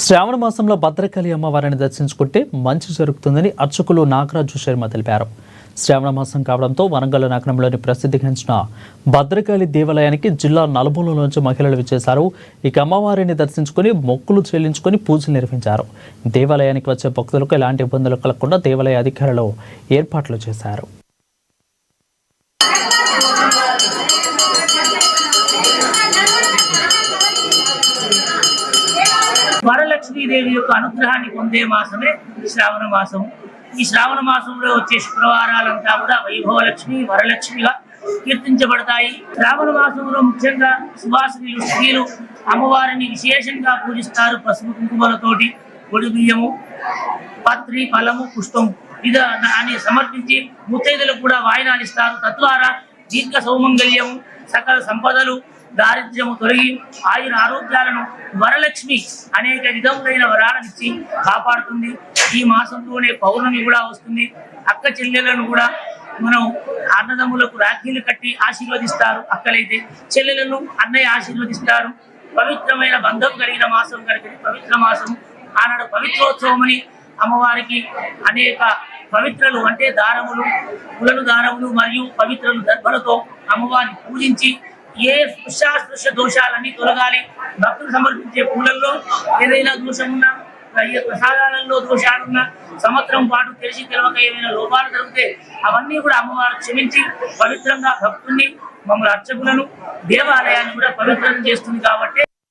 శ్రావణ మాసంలో భద్రకాళి అమ్మవారిని దర్శించుకుంటే మంచి జరుగుతుందని అర్చకులు నాగరాజు శర్మ తెలిపారు. శ్రావణ మాసం కావడంతో వరంగల్ నగరంలోని ప్రసిద్ధిగాంచిన భద్రకాళి దేవాలయానికి జిల్లా నలుమూలల నుంచి మహిళలు విచ్చేశారు. ఇక అమ్మవారిని దర్శించుకుని మొక్కులు చెల్లించుకుని పూజలు నిర్వహించారు. దేవాలయానికి వచ్చే భక్తులకు ఎలాంటి ఇబ్బందులు కలగకుండా దేవాలయ అధికారులు ఏర్పాట్లు చేశారు. వరలక్ష్మీదేవి యొక్క అనుగ్రహాన్ని పొందే మాసమే శ్రావణ మాసం. ఈ శ్రావణ మాసంలో వచ్చే శుక్రవారాలంతా కూడా వైభవలక్ష్మి వరలక్ష్మిగా కీర్తించబడతాయి. శ్రావణ మాసంలో ముఖ్యంగా సువాసినులు స్త్రీలు అమ్మవారిని విశేషంగా పూజిస్తారు. పసుపు కుంకుమలతోటి పొడి బియ్యము, పత్రి, ఫలము, పుష్పము అని సమర్పించి ముత్తైదులకు కూడా వాయినాలు ఇస్తారు. తద్వారా దీర్ఘ సౌమంగళ్యము, సకల సంపదలు, దారిద్ర్యము తొలగి ఆయుర ఆరోగ్యాలను వరలక్ష్మి అనేక విధములైన వరాలనిచ్చి కాపాడుతుంది. ఈ మాసంలోనే పౌర్ణమి కూడా వస్తుంది. అక్క చెల్లెలను కూడా మనం అన్నదమ్ములకు రాఖీలు కట్టి ఆశీర్వదిస్తారు. అక్కలైతే చెల్లెలను అన్నయ్య ఆశీర్వదిస్తారు. పవిత్రమైన బంధం కలిగిన మాసం కలిగిన పవిత్ర మాసం. ఆనాడు పవిత్రోత్సవం అని అమ్మవారికి అనేక పవిత్రలు అంటే దారములు, పులను దారములు మరియు పవిత్రలు దర్భలతో అమ్మవారిని పూజించి ఏ స్పృశ దోషాలన్నీ తొలగాలి. భక్తులు సమర్పించే పూలల్లో ఏదైనా దోషమున్నా, ప్రసాదాలలో దోషాలున్నా, సంవత్సరం పాటు తెలిసి తెలవక ఏమైనా లోపాలు జరిగితే అవన్నీ కూడా అమ్మవారు క్షమించి పవిత్రంగా భక్తుల్ని, మమ్మల్ని అర్చకులను, దేవాలయాన్ని కూడా పవిత్రం చేస్తుంది. కాబట్టి